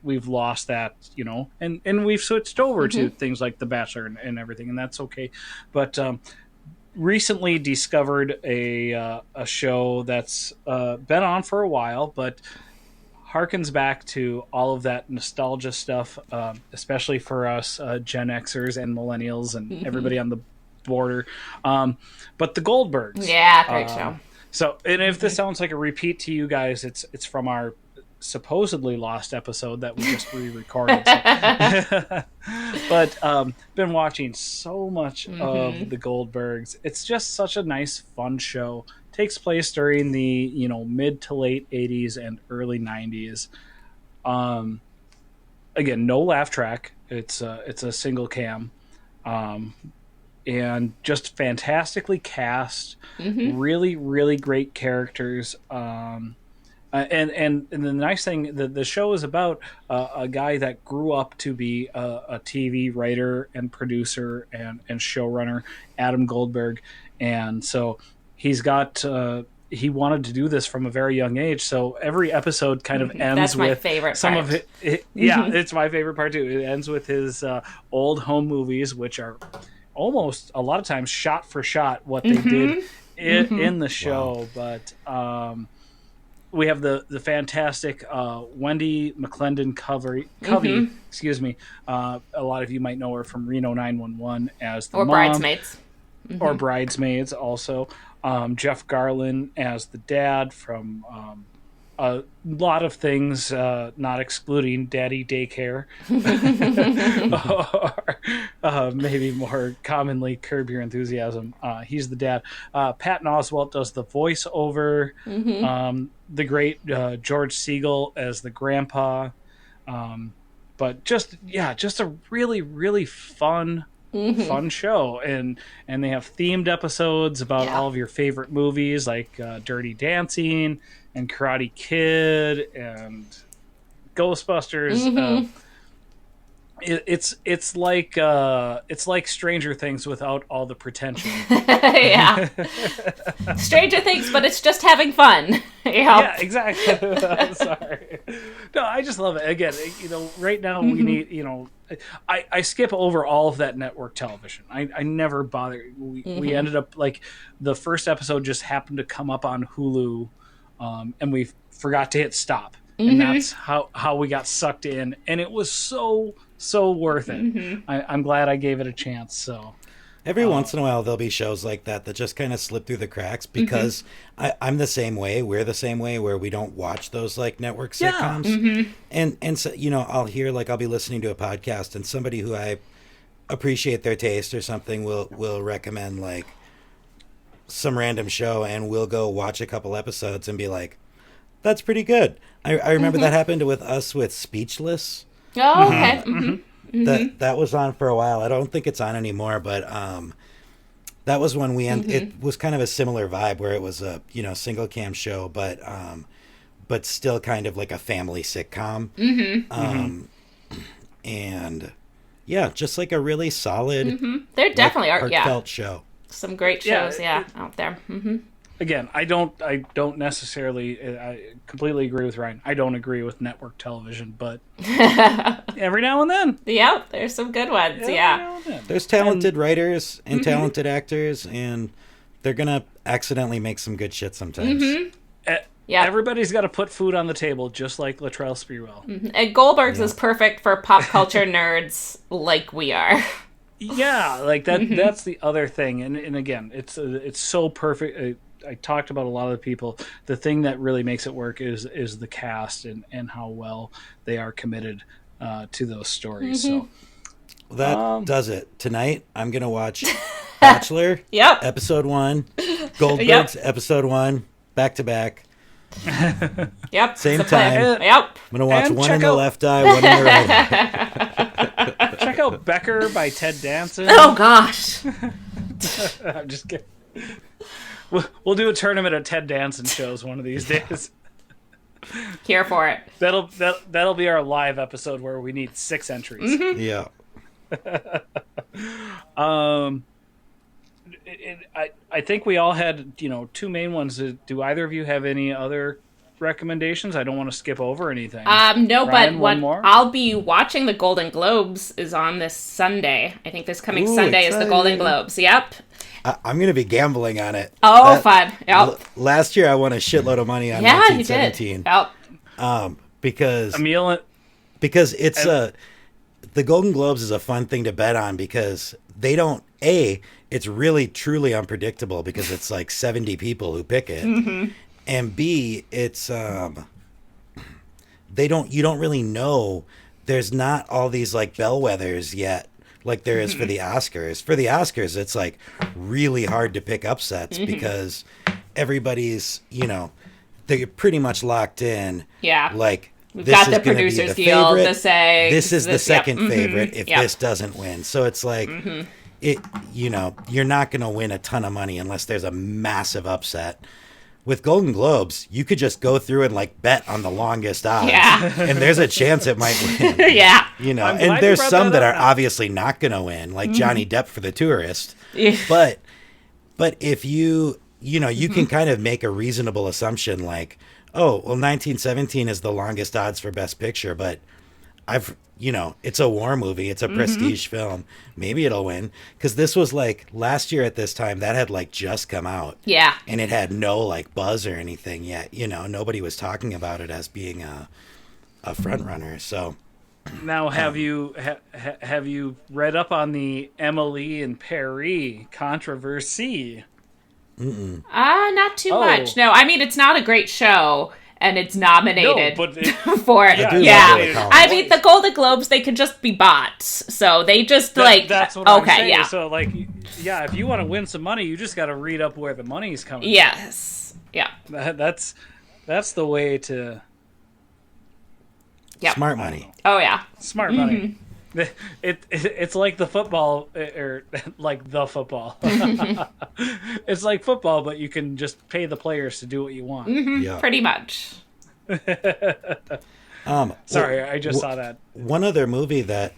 we've lost that, and we've switched over to things like The Bachelor and everything, and that's okay. But recently discovered a show that's been on for a while, but harkens back to all of that nostalgia stuff, especially for us Gen Xers and millennials and everybody on the border. But the Goldbergs. Yeah, great show. So, and if this sounds like a repeat to you guys, it's from our supposedly lost episode that we just re-recorded. But been watching so much of the Goldbergs. It's just such a nice, fun show. Takes place during the mid to late 80s and early 90s. Again, no laugh track. It's a single cam, and just fantastically cast. Really, really great characters. And the nice thing, the show is about a guy that grew up to be a TV writer and producer and showrunner, Adam Goldberg, and so he's got he wanted to do this from a very young age. So every episode kind of ends That's my with favorite some part. of it. Yeah, it's my favorite part too. It ends with his old home movies, which are almost a lot of times shot for shot what they did in the show. Wow. But we have the fantastic Wendy McClendon Covey. Excuse me. A lot of you might know her from Reno 911 as the Or mom. Bridesmaids. Or Bridesmaids also. Jeff Garlin as the dad from a lot of things, not excluding Daddy Daycare. Or maybe more commonly Curb Your Enthusiasm. He's the dad. Patton Oswalt does the voiceover. The great George Siegel as the grandpa. But just a really, really fun show, and they have themed episodes about all of your favorite movies, like Dirty Dancing and Karate Kid and Ghostbusters. It's like Stranger Things without all the pretension. Yeah. Stranger Things, but it's just having fun. Yeah, exactly. Sorry. No, I just love it. Again, right now we need, I skip over all of that network television. I never bother. We ended up, like, the first episode just happened to come up on Hulu, and we forgot to hit stop. And that's how we got sucked in. And it was so worth it. I'm glad I gave it a chance. So every once in a while there'll be shows like that just kind of slip through the cracks, because I'm the same way. We're the same way, where we don't watch those like network sitcoms. And so I'll hear, like, I'll be listening to a podcast and somebody who I appreciate their taste or something, we'll recommend like some random show, and we'll go watch a couple episodes and be like, that's pretty good. I remember that happened with us with Speechless. Oh, okay. That was on for a while. I don't think it's on anymore, but that was when we it was kind of a similar vibe where it was a single cam show, but still kind of like a family sitcom. And yeah, just like a really solid. There definitely are heartfelt show. Some great shows out there. Again, I don't necessarily. I completely agree with Ryan. I don't agree with network television, but every now and then, there's some good ones. Yeah, there's talented writers and talented actors, and they're gonna accidentally make some good shit sometimes. Everybody's got to put food on the table, just like Latrell Sprewell. And Goldberg's is perfect for pop culture nerds like we are. Yeah, like that. That's the other thing, and again, it's so perfect. I talked about a lot of the people. The thing that really makes it work is the cast and how well they are committed to those stories. So that does it. Tonight, I'm gonna watch Bachelor. Episode 1, Goldberg's episode 1, back to back. Same time. I'm gonna watch one in the left eye, one in the right eye. Check out Becker by Ted Danson. Oh gosh. I'm just kidding. We'll do a tournament of Ted Danson shows one of these days. Here for it. That'll be our live episode where we need 6 entries. Yeah. I think we all had 2 main ones. Do either of you have any other recommendations? I don't want to skip over anything. No, Ryan, but one more? I'll be watching the Golden Globes is on this Sunday. I think this coming Sunday is the Golden Globes. Yep. I'm going to be gambling on it. Oh, fun. Yep. Last year I won a shitload of money on you 1917. did. Yep. Because it's the Golden Globes is a fun thing to bet on because they don't it's really truly unpredictable because it's like 70 people who pick it. And B, it's you don't really know. There's not all these like bellwethers yet like there is for the Oscars. For the Oscars, it's like really hard to pick upsets because everybody's, they're pretty much locked in. Yeah. Like we've this got is the producers deal favorite. to say This is the second favorite if this doesn't win. So it's like you're not going to win a ton of money unless there's a massive upset. With Golden Globes, you could just go through and like bet on the longest odds, and there's a chance it might win. And there's some that are obviously not going to win, like Johnny Depp for The Tourist. But if you can kind of make a reasonable assumption, like, oh, well, 1917 is the longest odds for Best Picture, but it's a war movie. It's a prestige film. Maybe it'll win. Because this was like last year at this time that had like just come out. Yeah. And it had no like buzz or anything yet. Nobody was talking about it as being a front runner. So now have you read up on the Emily in Paris controversy? Not too much. No, I mean it's not a great show. And it's nominated for it. I mean, the Golden Globes, they could just be bots. So they just that's what I'm saying. Yeah. So if you want to win some money, you just got to read up where the money's coming from. Yes. Yeah. That's the way to. Yep. Smart money. Oh yeah. Smart money. It's like the football, or like the football. It's like football, but you can just pay the players to do what you want. Pretty much. Sorry, I just saw that. One other movie that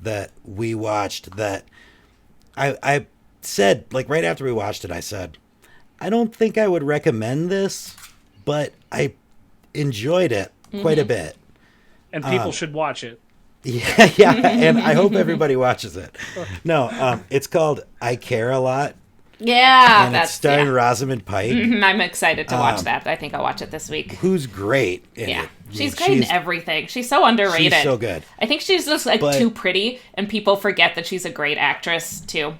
that we watched that I said, like right after we watched it, I said, I don't think I would recommend this, but I enjoyed it quite a bit. And people should watch it. Yeah, and I hope everybody watches it. No, it's called I Care a Lot. Yeah, and it's starring Rosamund Pike. I'm excited to watch that. I think I'll watch it this week. Who's great in it. She's great in everything. She's so underrated. She's so good. I think she's just too pretty, and people forget that she's a great actress too.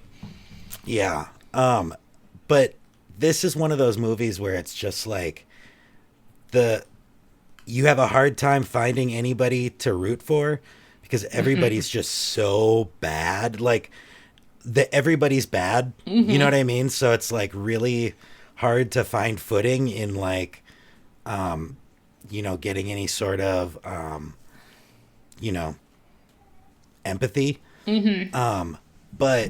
Yeah, but this is one of those movies where it's just like you have a hard time finding anybody to root for. because everybody's just so bad. Like everybody's bad. You know what I mean? So it's like really hard to find footing in like, getting any sort of, empathy. But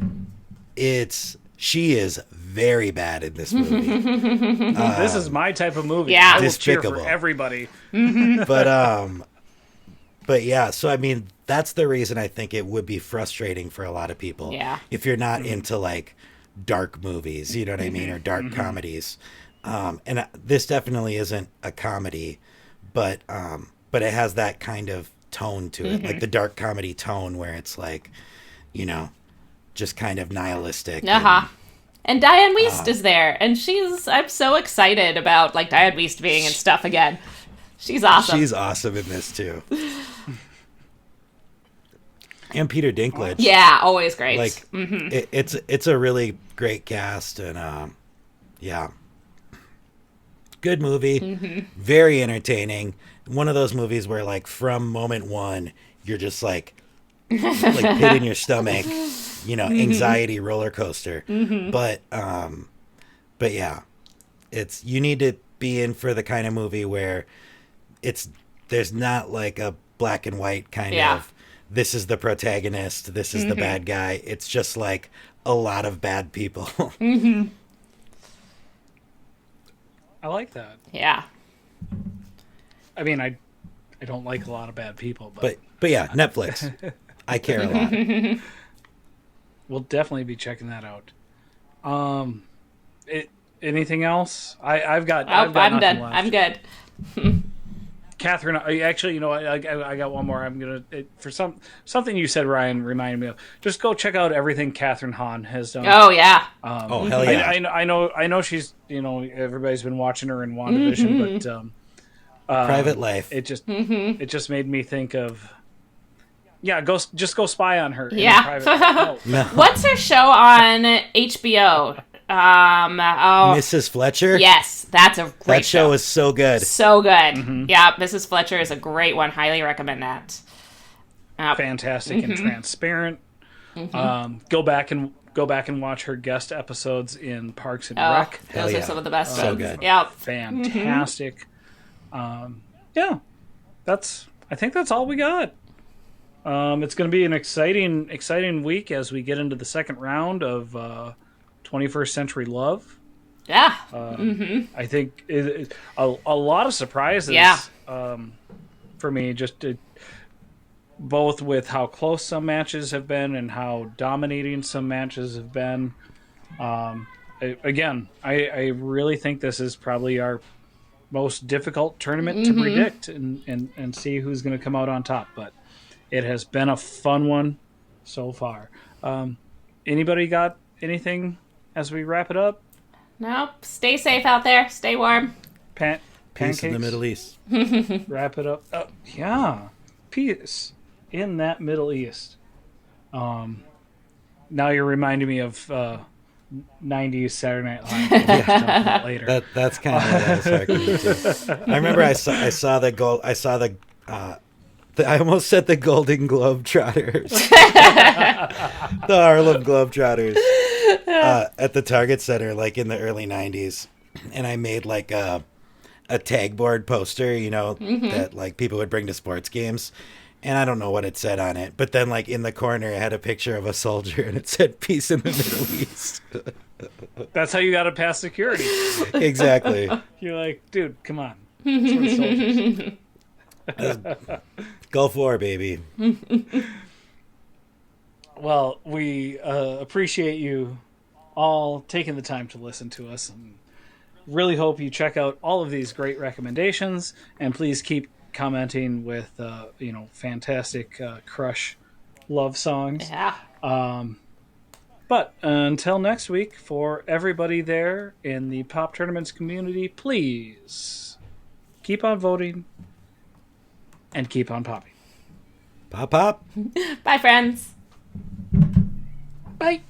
she is very bad in this movie. This is my type of movie. Yeah. I will cheer Despicable. for everybody. But yeah, so I mean, that's the reason I think it would be frustrating for a lot of people. Yeah. If you're not into like dark movies, you know what I mean, or dark comedies. And this definitely isn't a comedy, but it has that kind of tone to it, like the dark comedy tone where it's like, just kind of nihilistic. And Diane Wiest is there, and I'm so excited about like Diane Wiest being in stuff again. She's awesome. She's awesome in this too. And Peter Dinklage. Yeah, always great. Like it's a really great cast, and yeah, good movie, very entertaining. One of those movies where like from moment one you're just like pit in your stomach, anxiety roller coaster. But yeah, you need to be in for the kind of movie where there's not like a black and white kind of, this is the protagonist, this is the bad guy. It's just like a lot of bad people. I like that. Yeah. I mean, I don't like a lot of bad people, but yeah, Netflix. I care a lot. We'll definitely be checking that out. Anything else? I've got I'm nothing done. left. I'm good. Catherine, actually, I got one more. I'm gonna for something you said, Ryan, reminded me of. Just go check out everything Catherine Hahn has done. Oh yeah. Oh hell yeah! I know she's everybody's been watching her in WandaVision, but Private Life. it just made me think of. Yeah, go spy on her. Yeah. In private. No. What's her show on HBO? Mrs. Fletcher. Yes, that's a great That show is so good. So good. Yeah, Mrs. Fletcher is a great one. Highly recommend that. Fantastic and transparent. Go back and watch her guest episodes in Parks and Rec. Those are some of the best So ones. good. Yep. Fantastic. Yeah, I think that's all we got. It's going to be an exciting week as we get into the second round of 21st Century Love. Yeah. I think a lot of surprises. Yeah. For me, both with how close some matches have been and how dominating some matches have been. I really think this is probably our most difficult tournament to predict and see who's going to come out on top. But it has been a fun one so far. Anybody got anything as we wrap it up? Nope. Stay safe out there. Stay warm. Peace Pancakes in the Middle East. Wrap it up. Yeah, peace in that Middle East. Now you're reminding me of 90s Saturday Night Live. Later. That's kind of what I was talking to. I remember I saw the goal. I saw the. I almost said the Golden Globetrotters. The Harlem Globetrotters at the Target Center, like in the early 90s. And I made like a tag board poster, that like people would bring to sports games. And I don't know what it said on it. But then like in the corner, it had a picture of a soldier and it said peace in the Middle East. That's how you got to pass security. Exactly. You're like, dude, come on. It's for the soldiers. Gulf War, baby. Well, we appreciate you all taking the time to listen to us, and really hope you check out all of these great recommendations, and please keep commenting with fantastic crush love songs. Yeah. But until next week, for everybody there in the Pop Tournaments community, please keep on voting and keep on popping. Pop, pop. Bye, friends. Bye.